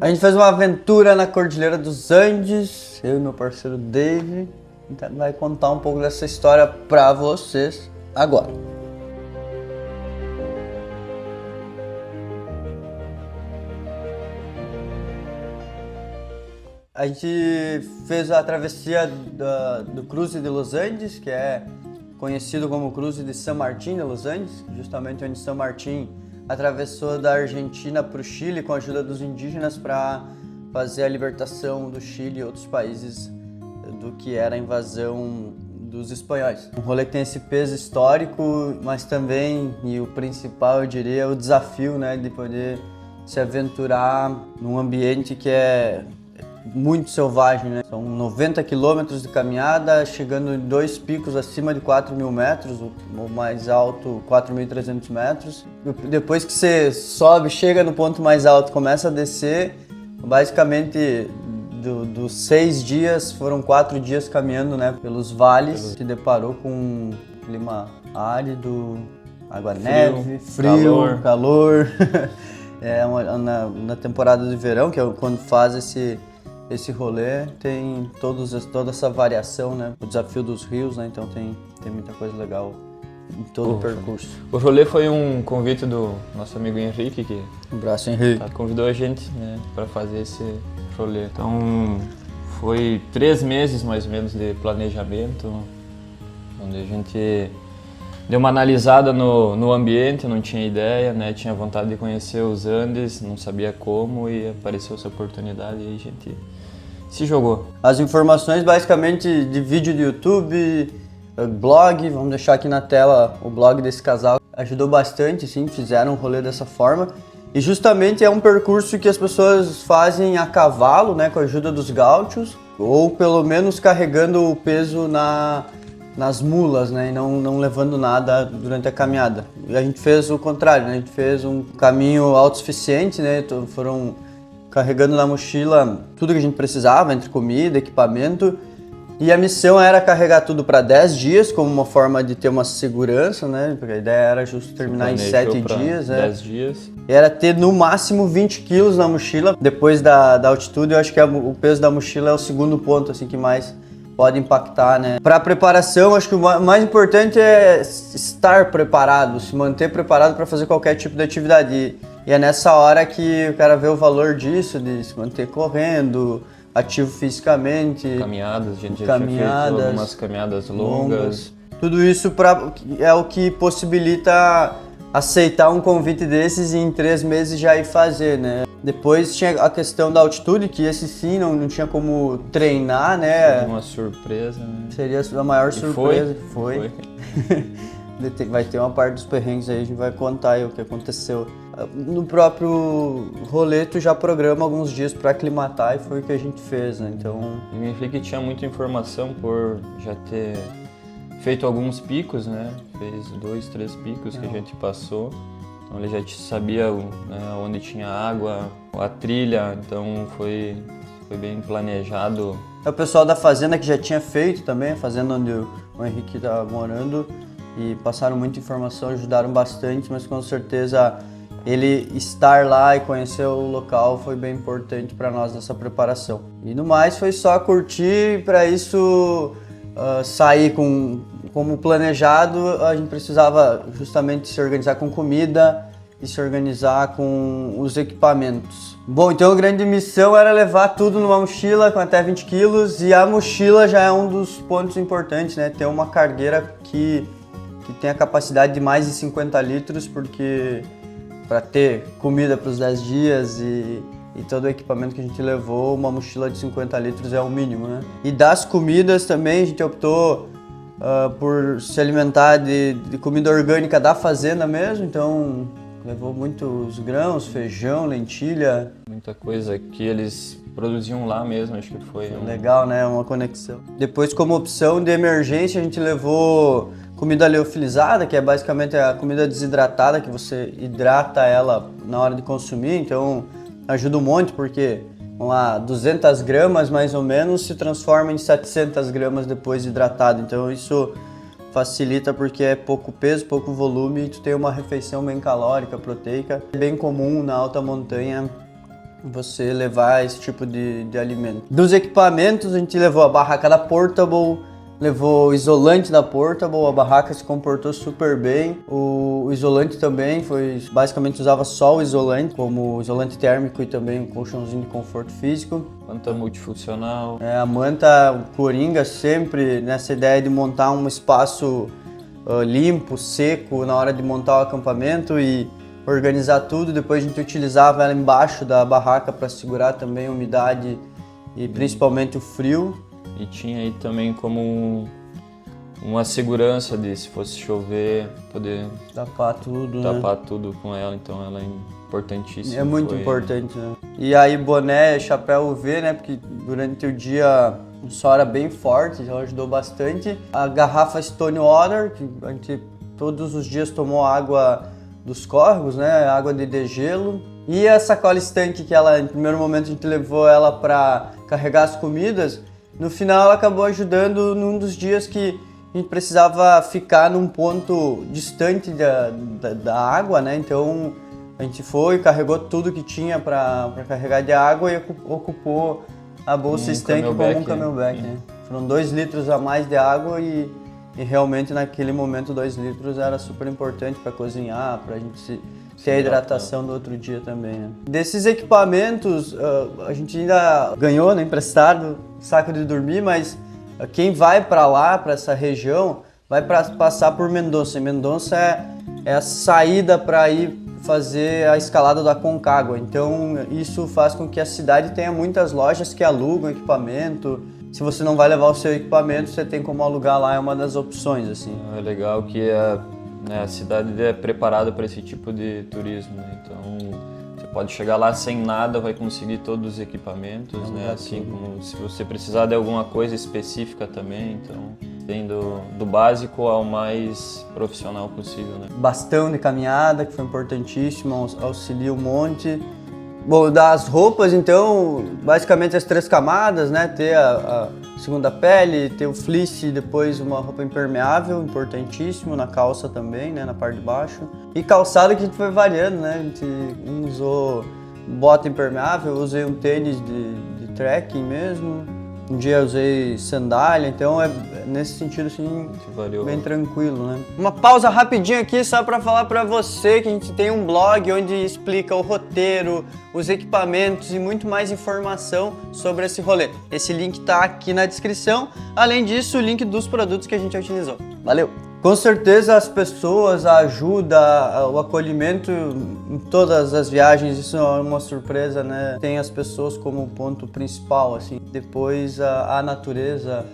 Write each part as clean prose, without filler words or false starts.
A gente fez uma aventura na Cordilheira dos Andes, eu e meu parceiro Dave. Então vai contar um pouco dessa história pra vocês agora. A gente fez a travessia do Cruze de Los Andes, que é conhecido como Cruze de San Martín de Los Andes, justamente onde San Martín atravessou da Argentina para o Chile com a ajuda dos indígenas para fazer a libertação do Chile e outros países do que era a invasão dos espanhóis. Um rolê que tem esse peso histórico, mas também, e o principal eu diria, é o desafio, né, de poder se aventurar num ambiente que é muito selvagem, né? São 90 quilômetros de caminhada, chegando em 2 picos acima de 4.000 metros, o mais alto 4.300 metros. Depois que você sobe, chega no ponto mais alto, começa a descer, basicamente dos 6 dias, foram 4 dias caminhando, né, pelos vales. Se deparou com um clima árido, água-neve, frio, calor. Na temporada de verão, que é quando faz esse rolê, tem toda essa variação, né? O desafio dos rios, né? Então tem muita coisa legal em todo o percurso. O rolê foi um convite do nosso amigo Henrique, que Um abraço, Henrique. convidou a gente, né, para fazer esse rolê. Então foi 3 meses mais ou menos de planejamento, onde a gente deu uma analisada no ambiente, não tinha ideia, né? Tinha vontade de conhecer os Andes, não sabia como, e apareceu essa oportunidade e a gente se jogou. As informações basicamente de vídeo do YouTube, blog, vamos deixar aqui na tela o blog desse casal. Ajudou bastante, sim, fizeram um rolê dessa forma. E justamente é um percurso que as pessoas fazem a cavalo, né, com a ajuda dos gaúchos, ou pelo menos carregando o peso nas mulas, né, e não levando nada durante a caminhada. E a gente fez o contrário, né, a gente fez um caminho autossuficiente, né, foram carregando na mochila tudo que a gente precisava, entre comida, equipamento, e a missão era carregar tudo para 10 dias, como uma forma de ter uma segurança, né, porque a ideia era justo terminar em 7 dias. 10 dias. Era ter no máximo 20 quilos na mochila. Depois da altitude, eu acho que o peso da mochila é o segundo ponto assim, que mais pode impactar, né? Para a preparação, acho que o mais importante é estar preparado, se manter preparado para fazer qualquer tipo de atividade. E é nessa hora que o cara vê o valor disso, de se manter correndo, ativo fisicamente. Caminhadas, a gente já tinha feito algumas caminhadas longas. Tudo isso é o que possibilita aceitar um convite desses e em 3 meses já ir fazer, né? Depois tinha a questão da altitude, que esse sim não tinha como treinar, né? Seria uma surpresa, né? Seria a maior surpresa. Foi. Vai ter uma parte dos perrengues aí, a gente vai contar aí o que aconteceu. No próprio rolê, tu já programa alguns dias para aclimatar e foi o que a gente fez, né? Então... E o Henrique tinha muita informação por já ter feito alguns picos, né? Fez 2, 3 picos que a gente passou. Então ele já sabia, né, onde tinha água, a trilha, então foi bem planejado. É o pessoal da fazenda que já tinha feito também, a fazenda onde o Henrique estava morando, e passaram muita informação, ajudaram bastante, mas com certeza ele estar lá e conhecer o local foi bem importante para nós nessa preparação. E no mais foi só curtir, para isso sair como planejado, a gente precisava justamente se organizar com comida e se organizar com os equipamentos. Bom, então a grande missão era levar tudo numa mochila com até 20 quilos, e a mochila já é um dos pontos importantes, né? Ter uma cargueira que tem a capacidade de mais de 50 litros, porque para ter comida para os 10 dias e todo o equipamento que a gente levou, uma mochila de 50 litros é o mínimo, né? E das comidas também, a gente optou por se alimentar de comida orgânica da fazenda mesmo, então levou muitos grãos, feijão, lentilha. Muita coisa que eles produziam lá mesmo, acho que foi legal, né? Uma conexão. Depois, como opção de emergência, a gente levou comida liofilizada, que é basicamente a comida desidratada, que você hidrata ela na hora de consumir, então ajuda um monte, porque, vamos lá, 200 gramas mais ou menos se transforma em 700 gramas depois de hidratado, então isso facilita porque é pouco peso, pouco volume e tu tem uma refeição bem calórica, proteica. É bem comum na alta montanha você levar esse tipo de alimento. Dos equipamentos, a gente levou a barraca da Portable, levou o isolante da Portable, a barraca se comportou super bem. O isolante também basicamente usava só o isolante, como isolante térmico e também um colchãozinho de conforto físico. Manta multifuncional. A manta, o Coringa, sempre nessa ideia de montar um espaço limpo, seco na hora de montar o acampamento e organizar tudo. Depois a gente utilizava ela embaixo da barraca para segurar também a umidade e principalmente o frio. E tinha aí também como uma segurança de, se fosse chover, poder tapar tudo, tudo com ela, então ela é importantíssima. É muito importante, né? E aí boné, chapéu UV, né? Porque durante o dia o sol era bem forte, já ajudou bastante. A garrafa Stone Water, que a gente todos os dias tomou água dos córregos, né? Água de degelo. E a sacola estanque, que ela, em primeiro momento a gente levou ela para carregar as comidas. No final ela acabou ajudando num dos dias que a gente precisava ficar num ponto distante da água, né? Então a gente foi, carregou tudo que tinha para carregar de água e ocupou a bolsa estanque como um camelback, né? Foram 2 litros a mais de água e realmente naquele momento 2 litros era super importante para cozinhar, para a gente ter a hidratação do outro dia também, né? Desses equipamentos, a gente ainda ganhou, né, emprestado, saco de dormir, mas quem vai para lá, para essa região, vai passar por Mendonça. E Mendonça é a saída para ir fazer a escalada do Aconcagua. Então isso faz com que a cidade tenha muitas lojas que alugam equipamento. Se você não vai levar o seu equipamento, você tem como alugar lá, é uma das opções, assim. É legal que a cidade é preparada para esse tipo de turismo, né? Então você pode chegar lá sem nada, vai conseguir todos os equipamentos, né? Assim como se você precisar de alguma coisa específica também, então tem do básico ao mais profissional possível, né? Bastão de caminhada, que foi importantíssimo, auxilia um monte. Bom, das roupas, então, basicamente as 3 camadas, né? Ter a segunda pele, ter o fleece, depois uma roupa impermeável, importantíssimo, na calça também, né? Na parte de baixo. E calçado que a gente foi variando, né? A gente usou bota impermeável, usei um tênis de trekking mesmo. Um dia eu usei sandália, então é nesse sentido assim, bem tranquilo, né? Uma pausa rapidinho aqui só para falar para você que a gente tem um blog onde explica o roteiro, os equipamentos e muito mais informação sobre esse rolê. Esse link tá aqui na descrição, além disso o link dos produtos que a gente utilizou. Valeu! Com certeza as pessoas, a ajuda, o acolhimento em todas as viagens, isso é uma surpresa, né? Tem as pessoas como ponto principal, assim. Depois a natureza,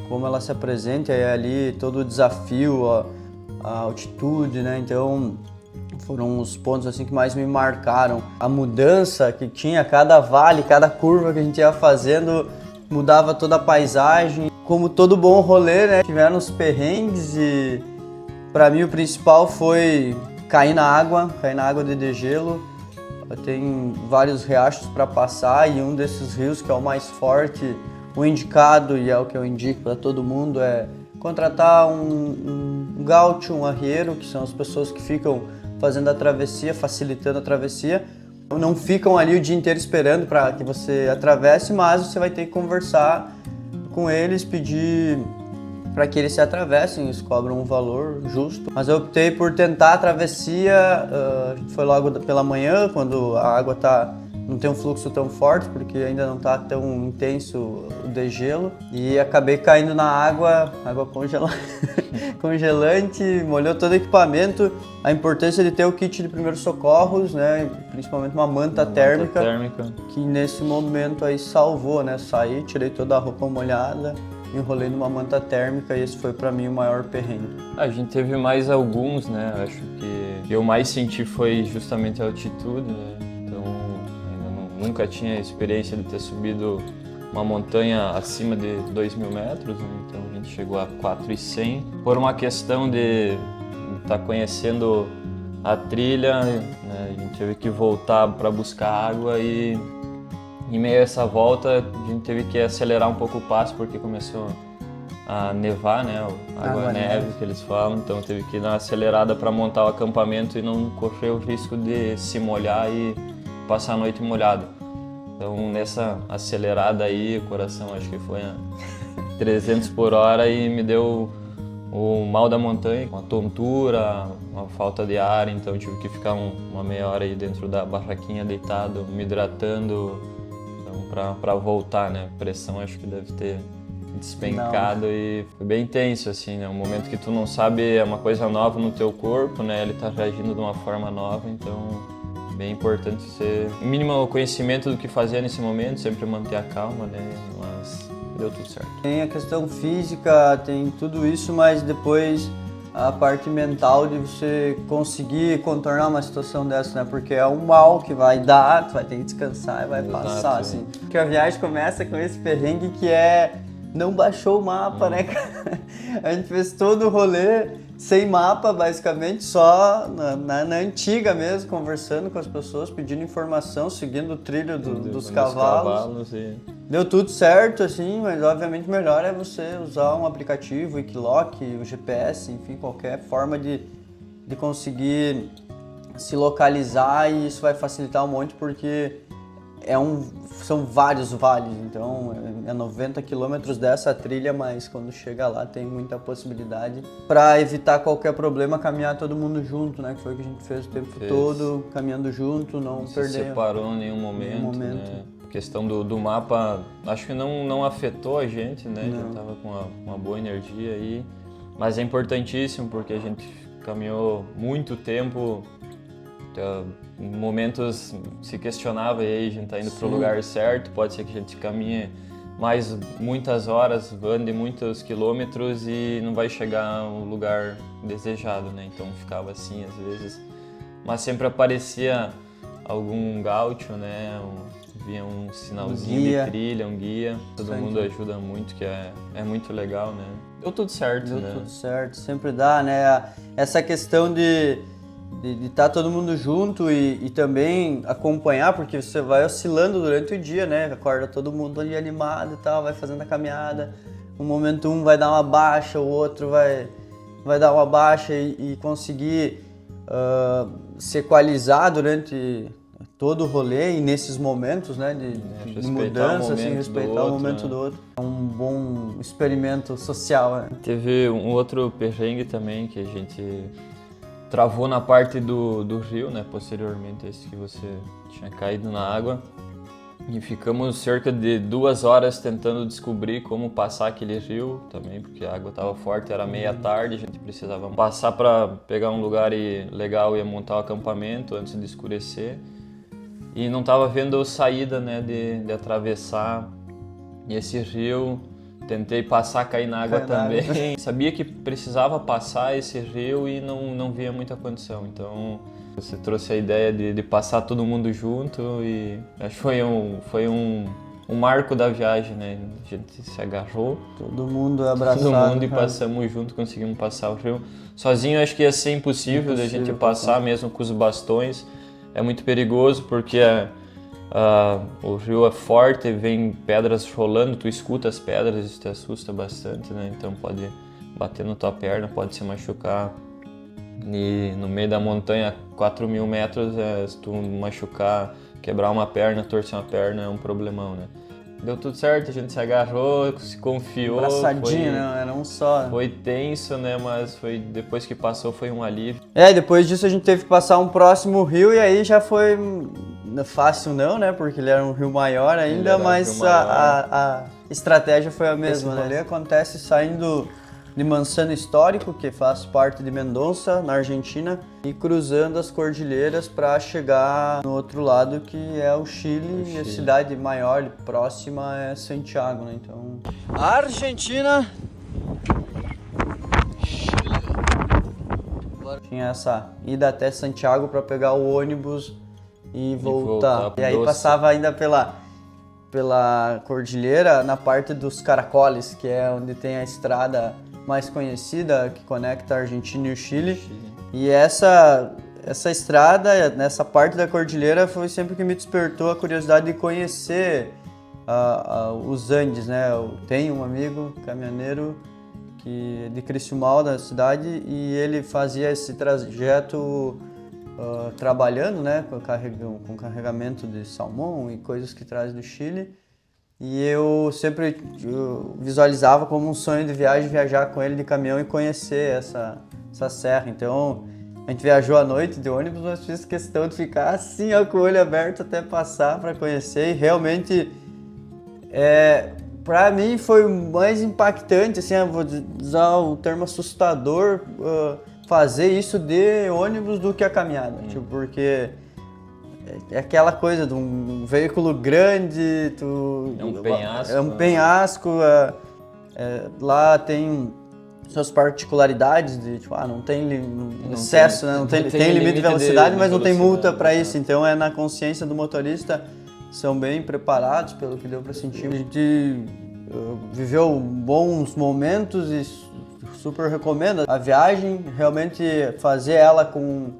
como ela se apresenta, é ali todo o desafio, a altitude, né? Então foram os pontos assim que mais me marcaram. A mudança que tinha, cada vale, cada curva que a gente ia fazendo, mudava toda a paisagem. Como todo bom rolê, né? Tiveram os perrengues e para mim o principal foi cair na água de degelo. Tem vários riachos para passar e um desses rios, que é o mais forte, o indicado, e é o que eu indico para todo mundo, é contratar um gaúcho, um arrieiro, que são as pessoas que ficam fazendo a travessia, facilitando a travessia. Não ficam ali o dia inteiro esperando para que você atravesse, mas você vai ter que conversar com eles, pedir para que eles se atravessem, eles cobram um valor justo. Mas eu optei por tentar a travessia, foi logo pela manhã, quando a água não tem um fluxo tão forte, porque ainda não está tão intenso o degelo. E acabei caindo na água congelante, molhou todo o equipamento. A importância de ter o kit de primeiros socorros, né? Principalmente uma manta térmica, que nesse momento aí salvou, né? Saí, tirei toda a roupa molhada, enrolei numa manta térmica e esse foi pra mim o maior perrengue. A gente teve mais alguns, né? Acho que eu mais senti foi justamente a altitude, né? Então, nunca tinha experiência de ter subido uma montanha acima de 2.000 metros, né? Então a gente chegou a 4.100. Por uma questão de estar conhecendo a trilha, né? A gente teve que voltar para buscar água e em meio a essa volta a gente teve que acelerar um pouco o passo porque começou a nevar, né? Água-neve que eles falam, então teve que dar uma acelerada para montar o acampamento e não correr o risco de se molhar e passar a noite molhado. Então nessa acelerada aí, o coração acho que foi a 300 por hora e me deu o mal da montanha, uma tontura, uma falta de ar, então tive que ficar uma meia hora aí dentro da barraquinha deitado, me hidratando, então para voltar, né? A pressão acho que deve ter despencado e foi bem intenso, assim, né? Um momento que tu não sabe, é uma coisa nova no teu corpo, né? Ele tá reagindo de uma forma nova, então é bem importante ser mínimo conhecimento do que fazer nesse momento, sempre manter a calma, né? Mas deu tudo certo. Tem a questão física, tem tudo isso, mas depois a parte mental de você conseguir contornar uma situação dessa, né? Porque é um mal que vai dar, tu vai ter que descansar e vai passar, assim. Porque a viagem começa com esse perrengue que é... Não baixou o mapa, né, cara? A gente fez todo o rolê sem mapa, basicamente, só na antiga mesmo, conversando com as pessoas, pedindo informação, seguindo o trilho dos cavalos. E... Deu tudo certo, assim, mas obviamente melhor é você usar um aplicativo, o Wikiloc, o GPS, enfim, qualquer forma de conseguir se localizar, e isso vai facilitar um monte porque são vários vales, então é 90 quilômetros dessa trilha, mas quando chega lá tem muita possibilidade para evitar qualquer problema, caminhar todo mundo junto, né? Que foi o que a gente fez o tempo todo, caminhando junto, não perder. Se separou em nenhum momento. Né? A questão do mapa, acho que não afetou a gente, né? Já estava com uma boa energia aí, mas é importantíssimo porque a gente caminhou muito tempo. Em momentos se questionava, e aí a gente tá indo para o lugar certo, pode ser que a gente caminhe mais muitas horas, ande muitos quilômetros e não vai chegar ao lugar desejado, né? Então ficava assim às vezes, mas sempre aparecia algum gaúcho, né? Via um sinalzinho de trilha, um guia, todo mundo ajuda muito, que é muito legal, né? Deu tudo certo, né? Deu tudo certo, sempre dá, né? Essa questão de estar todo mundo junto e também acompanhar, porque você vai oscilando durante o dia, né? Acorda todo mundo ali animado e tal, vai fazendo a caminhada. Um momento vai dar uma baixa, o outro vai dar uma baixa e conseguir se equalizar durante todo o rolê e nesses momentos, né? De mudança, assim, respeitar o momento do outro. É um bom experimento social, né? Teve um outro perrengue também que a gente travou na parte do rio, né? Posteriormente, esse que você tinha caído na água. E ficamos cerca de 2 horas tentando descobrir como passar aquele rio também, porque a água estava forte, era meia-tarde, a gente precisava passar para pegar um lugar legal e montar o acampamento antes de escurecer. E não estava vendo saída, né, de atravessar esse rio. Tentei passar, cair na água também. Sabia que precisava passar esse rio e não via muita condição. Então você trouxe a ideia de passar todo mundo junto e acho que foi um marco da viagem, né? A gente se agarrou. Todo mundo abraçado. Todo mundo e passamos junto, conseguimos passar o rio. Sozinho acho que ia ser impossível da gente passar, mesmo com os bastões. É muito perigoso porque o rio é forte, vem pedras rolando, tu escuta as pedras, isso te assusta bastante, né? Então pode bater na tua perna, pode se machucar. E no meio da montanha, 4.000 metros, se tu machucar, quebrar uma perna, torcer uma perna, é um problemão, né? Deu tudo certo, a gente se agarrou, se confiou. Abraçadinho, né? Era um só. Foi tenso, né? Mas depois que passou foi um alívio. Depois disso a gente teve que passar um próximo rio e aí já foi fácil não, né? Porque ele era um rio maior ainda, mas a estratégia foi a mesma, né? Ele acontece saindo de Mansano Histórico, que faz parte de Mendonça, na Argentina, e cruzando as cordilheiras para chegar no outro lado, que é o Chile, e a cidade maior e próxima é Santiago, né? Então, a Argentina tinha essa ida até Santiago para pegar o ônibus e voltar. E aí passava ainda pela cordilheira na parte dos Caracoles, que é onde tem a estrada mais conhecida que conecta a Argentina e o Chile. E essa estrada, nessa parte da cordilheira, foi sempre que me despertou a curiosidade de conhecer os Andes, né? Eu tenho um amigo caminhoneiro que é de Criciúmal, da cidade, e ele fazia esse trajeto trabalhando, né, com carregamento de salmão e coisas que traz do Chile. E eu sempre visualizava como um sonho de viagem viajar com ele de caminhão e conhecer essa serra. Então a gente viajou à noite de ônibus, mas fiz questão de ficar assim, ó, com o olho aberto até passar para conhecer. E realmente, para mim foi mais impactante, assim, eu vou usar o termo assustador, fazer isso de ônibus do que a caminhada. Tipo, porque é aquela coisa de um veículo grande, É um penhasco. É um penhasco, lá tem suas particularidades de, tipo, não tem excesso, né? Não tem limite de velocidade, mas não tem multa para isso. Então na consciência do motorista, são bem preparados, pelo que deu para sentir. A gente viveu bons momentos e super recomendo a viagem, realmente fazer ela com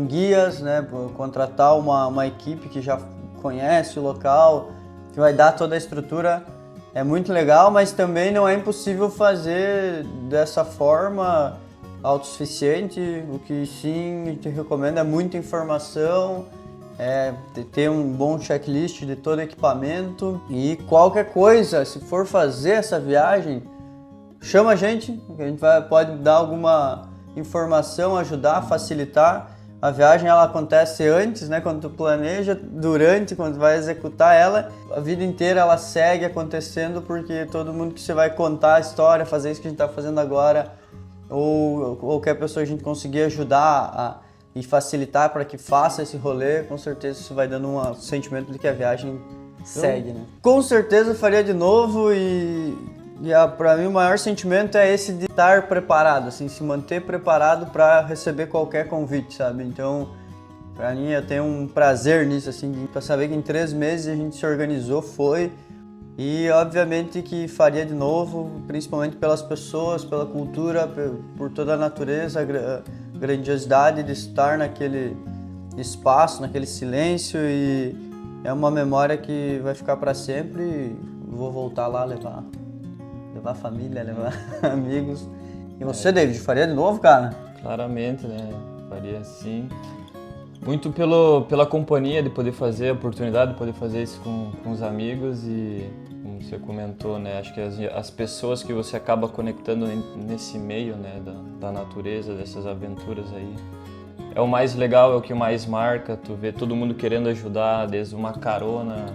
guias, né? Contratar uma equipe que já conhece o local, que vai dar toda a estrutura. É muito legal, mas também não é impossível fazer dessa forma autossuficiente. O que sim a gente recomenda é muita informação, ter um bom checklist de todo o equipamento. E qualquer coisa, se for fazer essa viagem, chama a gente pode dar alguma informação, ajudar, facilitar. A viagem ela acontece antes, né, quando tu planeja, durante, quando tu vai executar ela, a vida inteira ela segue acontecendo, porque todo mundo que você vai contar a história, fazer isso que a gente está fazendo agora, ou qualquer pessoa a gente conseguir ajudar e facilitar para que faça esse rolê, com certeza isso vai dando um sentimento de que a viagem segue, né? Com certeza eu faria de novo para mim o maior sentimento é esse de estar preparado, assim, se manter preparado para receber qualquer convite, sabe? Então, para mim eu tenho um prazer nisso, assim, para saber que em 3 meses a gente se organizou, foi, e obviamente que faria de novo, principalmente pelas pessoas, pela cultura, por toda a natureza, a grandiosidade de estar naquele espaço, naquele silêncio, e é uma memória que vai ficar para sempre. E vou voltar lá levar a família, levar amigos. E você, David, faria de novo, cara? Claramente, né? Faria sim. Muito pela companhia de poder fazer, a oportunidade de poder fazer isso com os amigos e, como você comentou, né? Acho que as pessoas que você acaba conectando nesse meio, né? Da natureza, dessas aventuras aí, é o mais legal, é o que mais marca. Tu vê todo mundo querendo ajudar, desde uma carona,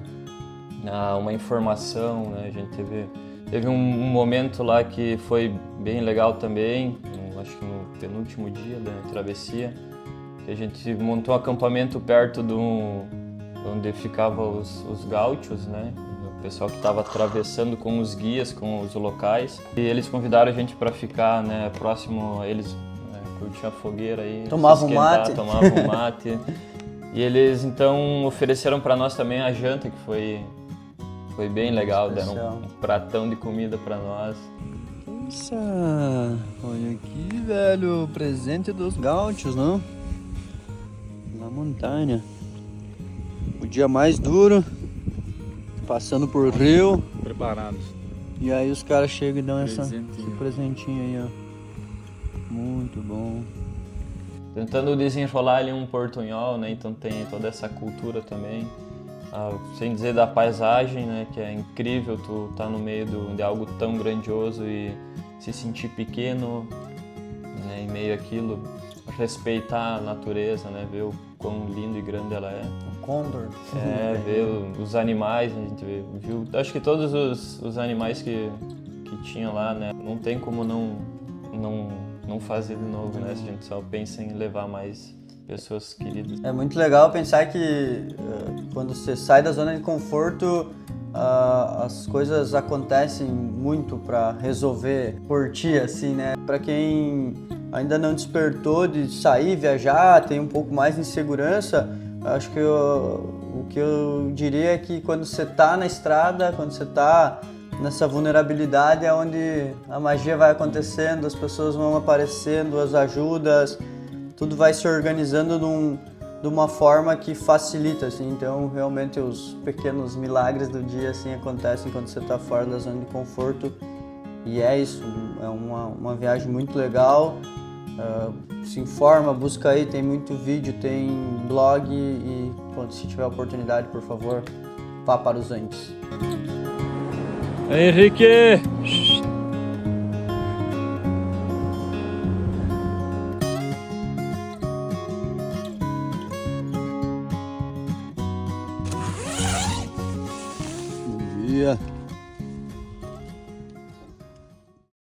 uma informação, né? A gente teve um momento lá que foi bem legal também, acho que no penúltimo dia da travessia, que a gente montou um acampamento perto onde ficavam os gaúchos, né? O pessoal que estava atravessando com os guias, com os locais. E eles convidaram a gente para ficar, né, próximo a eles, né, curtir a fogueira aí, tomavam mate. Tomavam mate. E eles então ofereceram para nós também a janta, que foi bem legal, deram um pratão de comida pra nós. Nossa, olha aqui, velho, o presente dos gaúchos, não? Na montanha. O dia mais duro, passando por rio. Preparados. E aí os caras chegam e dão esse Presentinho. presentinho aí, ó. Muito bom. Tentando desenrolar ali um portunhol, né? Então tem toda essa cultura também. Sem dizer da paisagem, né, que é incrível tu tá no meio de algo tão grandioso e se sentir pequeno, né, em meio àquilo, respeitar a natureza, né, ver o quão lindo e grande ela é. O condor. Ver os animais, a gente viu, acho que todos os animais que tinha lá, né, não tem como não fazer de novo, né, se a gente só pensa em levar mais pessoas queridas. É muito legal pensar que quando você sai da zona de conforto, as coisas acontecem muito para resolver por ti, assim, né? Para quem ainda não despertou de sair, viajar, tem um pouco mais de insegurança, acho que o que eu diria é que quando você tá na estrada, quando você tá nessa vulnerabilidade, é onde a magia vai acontecendo, as pessoas vão aparecendo, as ajudas, tudo vai se organizando de uma forma que facilita, assim. Então, realmente, os pequenos milagres do dia, assim, acontecem quando você está fora da zona de conforto. E é isso, é uma viagem muito legal. Se informa, busca aí, tem muito vídeo, tem blog e quando se tiver oportunidade, por favor, vá para os Andes. Henrique! Bom dia.